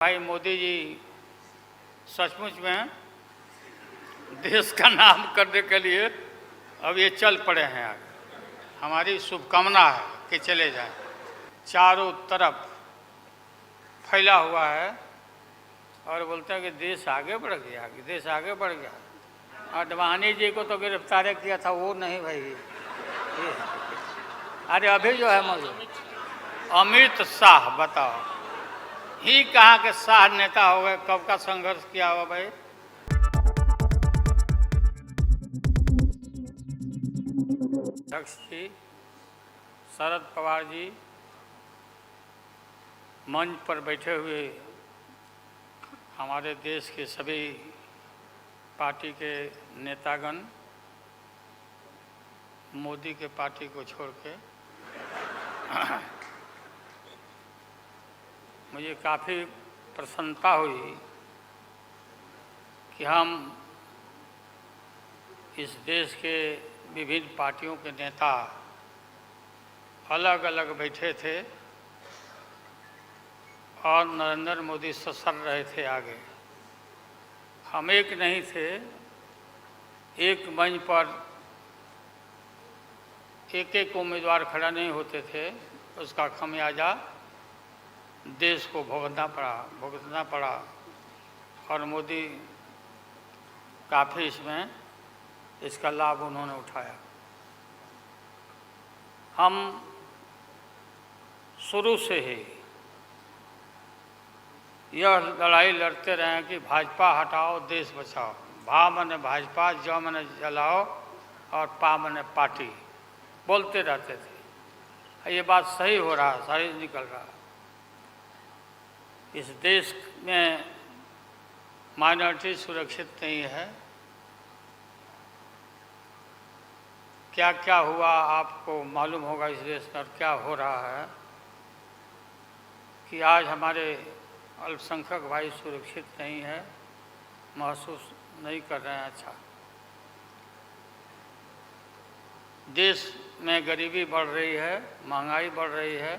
भाई मोदी जी सचमुच में देश का नाम करने के लिए अब ये चल पड़े हैं आगे। हमारी शुभकामना है कि चले जाएं। चारों तरफ फैला हुआ है और बोलते हैं कि देश आगे बढ़ गया, कि देश आगे बढ़ गया। आडवाणी जी को तो गिरफ्तार किया था, वो नहीं भाई। अरे अभी जो है मौजूद अमित शाह, बताओ ही कहाँ के शाह नेता हो गए, कब का संघर्ष किया हुआ भाई। अध्यक्ष जी शरद पवार जी मंच पर बैठे हुए हमारे देश के सभी पार्टी के नेतागण मोदी के पार्टी को छोड़ के मुझे काफ़ी प्रसन्नता हुई कि हम इस देश के विभिन्न पार्टियों के नेता अलग अलग बैठे थे और नरेंद्र मोदी ससर रहे थे आगे। हम एक नहीं थे, एक मंच पर एक एक उम्मीदवार खड़ा नहीं होते थे। उसका खमियाजा देश को भुगतना पड़ा और मोदी काफ़ी इसमें इसका लाभ उन्होंने उठाया। हम शुरू से ही यह लड़ाई लड़ते रहे हैं कि भाजपा हटाओ देश बचाओ। भा मने भाजपा, ज मने जलाओ और पा मने पार्टी, बोलते रहते थे। ये बात सही हो रहा, सही निकल रहा। इस देश में माइनॉरिटी सुरक्षित नहीं है। क्या क्या हुआ आपको मालूम होगा इस देश में, क्या हो रहा है कि आज हमारे अल्पसंख्यक भाई सुरक्षित नहीं है, महसूस नहीं कर रहे हैं। अच्छा, देश में गरीबी बढ़ रही है, महंगाई बढ़ रही है।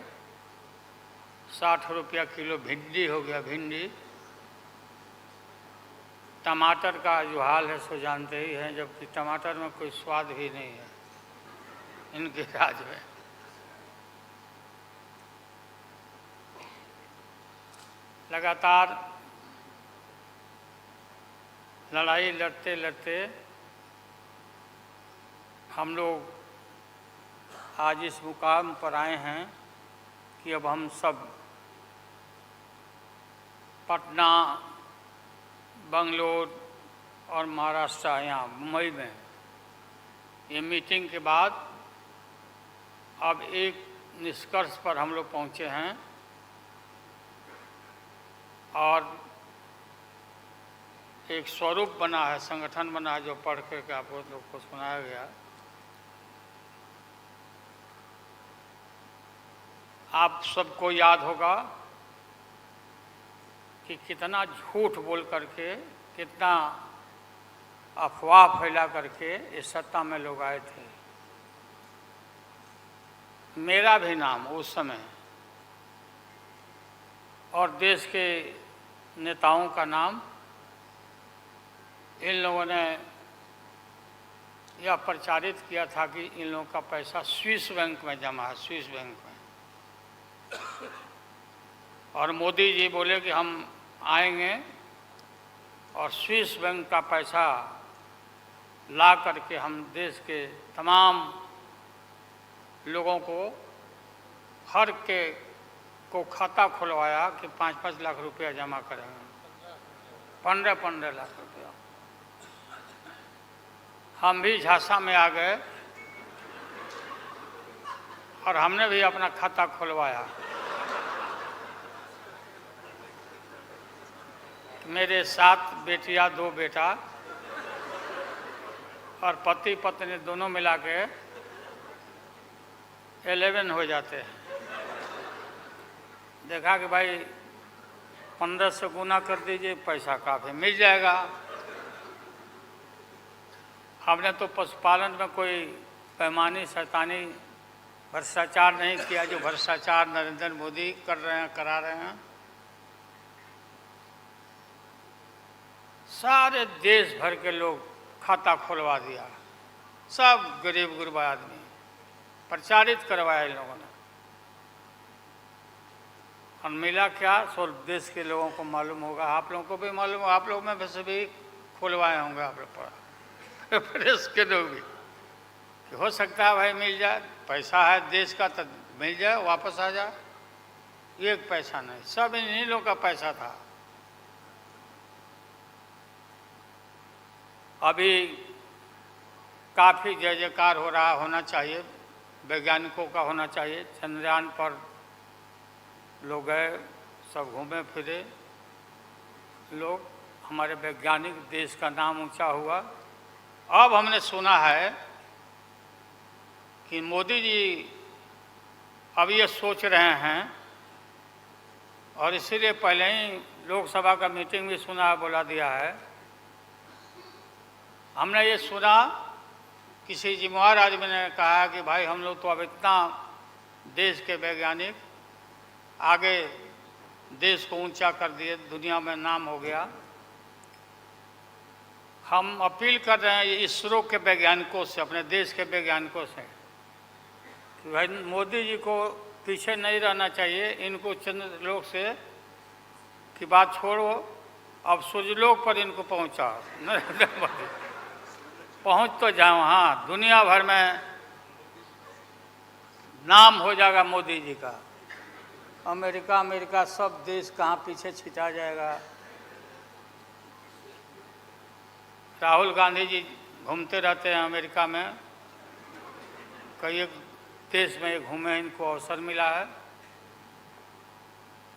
60 रुपया किलो भिंडी हो गया, भिंडी। टमाटर का जो हाल है सो जानते ही हैं, जबकि टमाटर में कोई स्वाद भी नहीं है इनके राज में। लगातार लड़ाई लड़ते लड़ते हम लोग आज इस मुकाम पर आए हैं कि अब हम सब पटना, बंगलोर और महाराष्ट्र, यहाँ मुंबई में ये मीटिंग के बाद अब एक निष्कर्ष पर हम लोग पहुँचे हैं और एक स्वरूप बना है, संगठन बना है, जो पढ़ करके आप लोग को सुनाया गया। आप सबको याद होगा कि कितना झूठ बोल करके, कितना अफवाह फैला करके इस सत्ता में लोग आए थे। मेरा भी नाम उस समय और देश के नेताओं का नाम, इन लोगों ने यह प्रचारित किया था कि इन लोगों का पैसा स्विस बैंक में जमा है, स्विस बैंक में। और मोदी जी बोले कि हम आएंगे और स्विस बैंक का पैसा ला करके हम देश के तमाम लोगों को, हर के को खाता खुलवाया कि 5-5 लाख रुपया जमा करेंगे, 15-15 लाख रुपया। हम भी झांसा में आ गए और हमने भी अपना खाता खुलवाया। मेरे 7 बेटियां, 2 बेटा और पति पत्नी दोनों मिला के 11 हो जाते हैं। देखा कि भाई 15 से गुना कर दीजिए, पैसा काफ़ी मिल जाएगा। हमने तो पशुपालन में कोई पैमानी शैतानी भ्रष्टाचार नहीं किया, जो भ्रष्टाचार नरेंद्र मोदी कर रहे हैं, करा रहे हैं। सारे देश भर के लोग खाता खोलवा दिया, सब गरीब गुरबा आदमी प्रचारित करवाया इन लोगों ने। और मिला क्या, सब देश के लोगों को मालूम होगा, आप लोगों को भी मालूम होगा, आप लोग में वैसे भी खुलवाए होंगे आप लोग पढ़ा प्रेस के लोग भी, कि हो सकता है भाई मिल जाए, पैसा है देश का तो मिल जाए, वापस आ जाए। एक पैसा नहीं, सब इन्हीं लोगों का पैसा था। अभी काफ़ी जय जयकार हो रहा, होना चाहिए, वैज्ञानिकों का होना चाहिए। चंद्रयान पर लोग गए, सब घूमे फिरे लोग, हमारे वैज्ञानिक, देश का नाम ऊंचा हुआ। अब हमने सुना है कि मोदी जी अब ये सोच रहे हैं, और इसीलिए पहले ही लोकसभा का मीटिंग भी सुना, बुला दिया है। हमने ये सुना, किसी जिम्मेवार आदमी ने कहा कि भाई हम लोग तो अब इतना देश के वैज्ञानिक आगे देश को ऊंचा कर दिए, दुनिया में नाम हो गया। हम अपील कर रहे हैं इसरो के वैज्ञानिकों से, अपने देश के वैज्ञानिकों से, कि भाई मोदी जी को पीछे नहीं रहना चाहिए। इनको चंद्रलोक से की बात छोड़ो, अब सूर्यलोक पर इनको पहुंचा नरेंद्र मोदी, पहुंच तो जाओ। हाँ, दुनिया भर में नाम हो जाएगा मोदी जी का। अमेरिका सब देश कहाँ पीछे छिटा जाएगा। राहुल गांधी जी घूमते रहते हैं अमेरिका में, कई देश में घूमे, इनको अवसर मिला है।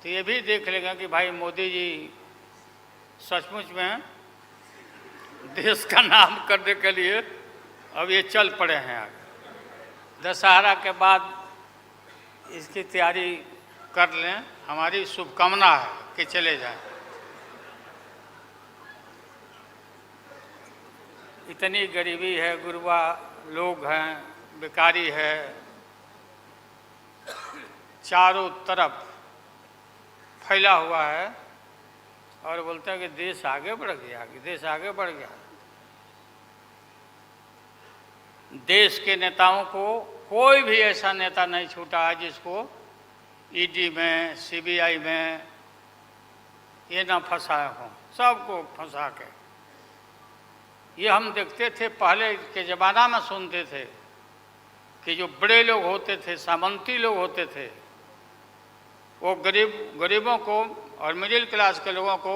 तो ये भी देख लेंगे कि भाई मोदी जी सचमुच में देश का नाम करने के लिए अब ये चल पड़े हैं आगे। दशहरा के बाद इसकी तैयारी कर लें, हमारी शुभकामना है कि चले जाएं। इतनी गरीबी है, गुरबा लोग हैं, बेकारी है, चारों तरफ फैला हुआ है, और बोलते हैं कि देश आगे बढ़ गया, कि देश आगे बढ़ गया। देश के नेताओं को कोई भी ऐसा नेता नहीं छूटा है जिसको ईडी में, सीबीआई में ये ना फंसाए हों, सबको फंसा के। ये हम देखते थे, पहले के ज़माना में सुनते थे कि जो बड़े लोग होते थे, सामंती लोग होते थे, वो गरीबों को और मिडिल क्लास के लोगों को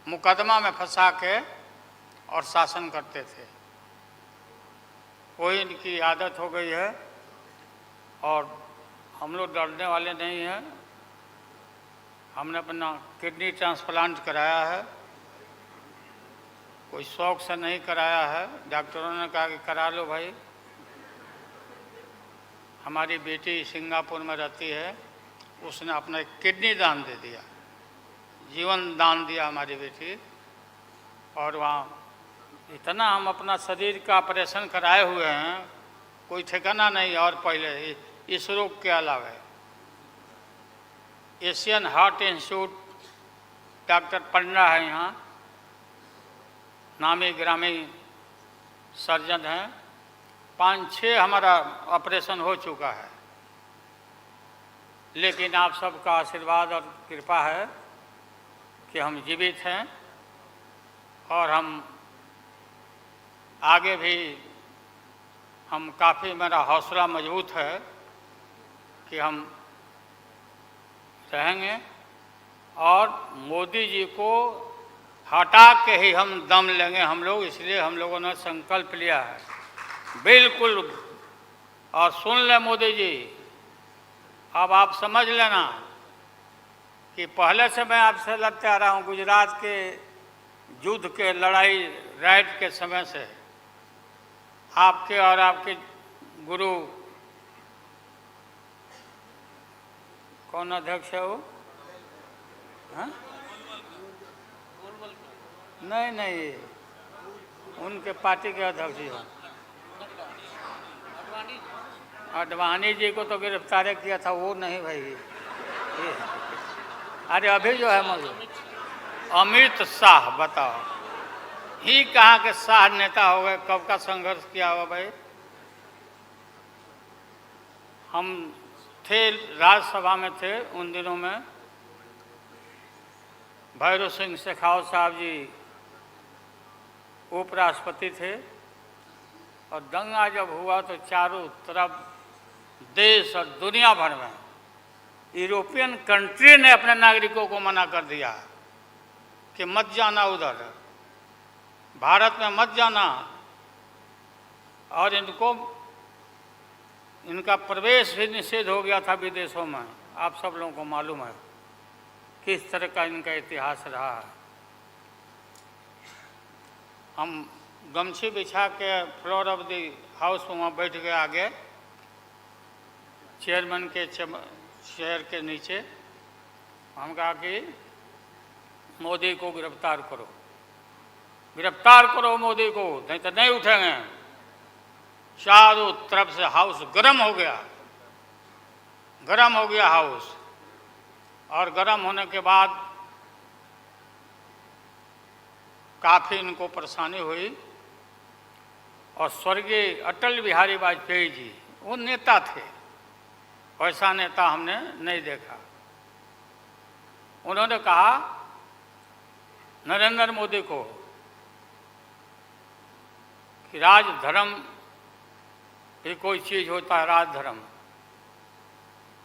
मुकदमा में फंसा के और शासन करते थे। वही इनकी आदत हो गई है, और हम लोग डरने वाले नहीं हैं। हमने अपना किडनी ट्रांसप्लांट कराया है, कोई शौक से नहीं कराया है। डॉक्टरों ने कहा कि करा लो भाई। हमारी बेटी सिंगापुर में रहती है, उसने अपना किडनी दान दे दिया, जीवन दान दिया हमारी बेटी। और वहाँ इतना हम अपना शरीर का ऑपरेशन कराए हुए हैं, कोई ठिकाना नहीं। और पहले इस रोग के अलावा एशियन हार्ट इंस्टीट्यूट, डॉक्टर पंडा है यहाँ, नामी ग्रामी सर्जन हैं, 5-6 हमारा ऑपरेशन हो चुका है। लेकिन आप सबका आशीर्वाद और कृपा है कि हम जीवित हैं, और हम आगे भी हम काफ़ी, मेरा हौसला मजबूत है कि हम रहेंगे, और मोदी जी को हटा के ही हम दम लेंगे हम लोग। इसलिए हम लोगों ने संकल्प लिया है, बिल्कुल। और सुन ले मोदी जी, अब आप समझ लेना कि पहले से मैं आपसे लड़ते आ रहा हूँ, गुजरात के युद्ध के लड़ाई राइट के समय से। आपके और आपके गुरु, कौन अध्यक्ष है वो? हाँ? नहीं, उनके पार्टी के अध्यक्ष जी हैं। अडवाणी जी को तो गिरफ्तार किया था, वो नहीं भाई। अरे अभी जो है मौजूद अमित शाह, बताओ ही कहाँ के शाह नेता हो गए? कब का संघर्ष किया हुआ भाई? हम थे राज्यसभा में थे उन दिनों में, भैरव सिंह शेखावत साहब जी उपराष्ट्रपति थे, और दंगा जब हुआ तो चारों तरफ देश और दुनिया भर में यूरोपियन कंट्री ने अपने नागरिकों को मना कर दिया कि मत जाना उधर, भारत में मत जाना, और इनका प्रवेश भी निषेध हो गया था विदेशों में। आप सब लोगों को मालूम है किस तरह का इनका इतिहास रहा है। हम गमछी बिछा के फ्लोर ऑफ द हाउस में वहाँ बैठ गए आगे, चेयरमैन के चेयर के नीचे। हम कहा कि मोदी को गिरफ्तार करो, गिरफ्तार करो मोदी को, नहीं तो नहीं उठेंगे। चारों तरफ से हाउस गर्म हो गया, गर्म हो गया हाउस। और गर्म होने के बाद काफ़ी इनको परेशानी हुई, और स्वर्गीय अटल बिहारी वाजपेयी जी वो नेता थे, वैसा नेता हमने नहीं देखा। उन्होंने कहा नरेंद्र मोदी को कि राजधर्म भी कोई चीज़ होता है, राजधर्म,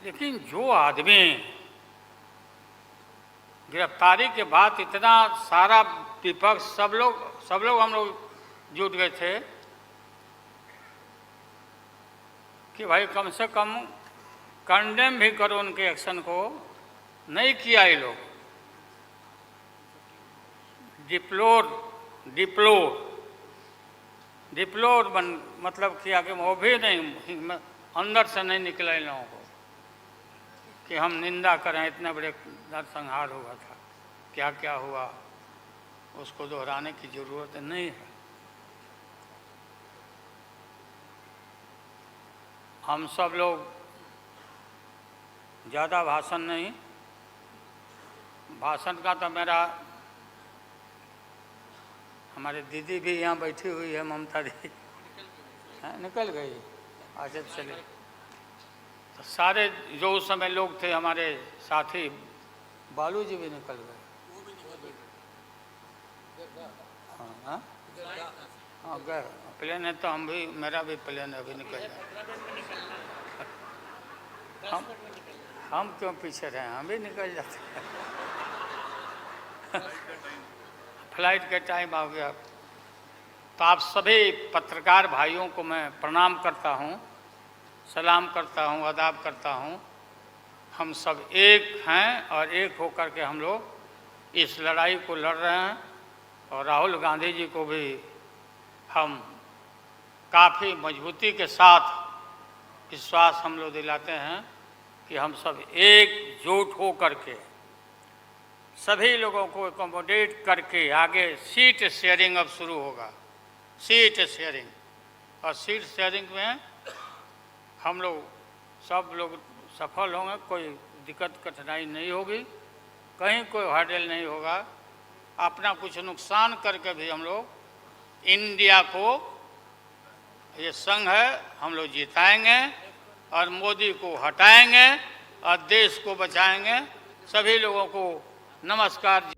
लेकिन जो आदमी गिरफ्तारी के बाद इतना सारा विपक्ष सब लोग हम लोग जुट गए थे कि भाई कम से कम कंडेम भी करो उनके एक्शन को। नहीं किया ये लोग, डिप्लोर मतलब किया कि वो भी नहीं, अंदर से नहीं निकला इन लोगों को कि हम निंदा करें, इतने बड़े नरसंहार हुआ था, क्या क्या हुआ उसको दोहराने की जरूरत नहीं है। हम सब लोग ज़्यादा भाषण नहीं, भाषण का तो मेरा, हमारे दीदी भी यहाँ बैठी हुई है, ममता दी निकल गई, अच्छा चले। तो सारे जो उस समय लोग थे हमारे साथी, बालू जी भी निकल गए। हाँ हाँ गए, प्लेन है तो हम भी, मेरा भी प्लेन अभी निकल गया। हम क्यों पीछे रहे, हम भी निकल जाते फ्लाइट का टाइम आ गया। तो आप सभी पत्रकार भाइयों को मैं प्रणाम करता हूँ, सलाम करता हूँ, आदाब करता हूँ। हम सब एक हैं और एक होकर के हम लोग इस लड़ाई को लड़ रहे हैं। और राहुल गांधी जी को भी हम काफ़ी मजबूती के साथ विश्वास हम लोग दिलाते हैं कि हम सब एकजुट हो करके सभी लोगों को एकोमोडेट करके आगे सीट शेयरिंग अब शुरू होगा, सीट शेयरिंग। और सीट शेयरिंग में हम लोग सब लोग सफल होंगे, कोई दिक्कत कठिनाई नहीं होगी, कहीं कोई हर्डल नहीं होगा। अपना कुछ नुकसान करके भी हम लोग इंडिया को, ये संघ है, हम लोग जिताएंगे और मोदी को हटाएंगे और देश को बचाएंगे। सभी लोगों को नमस्कार।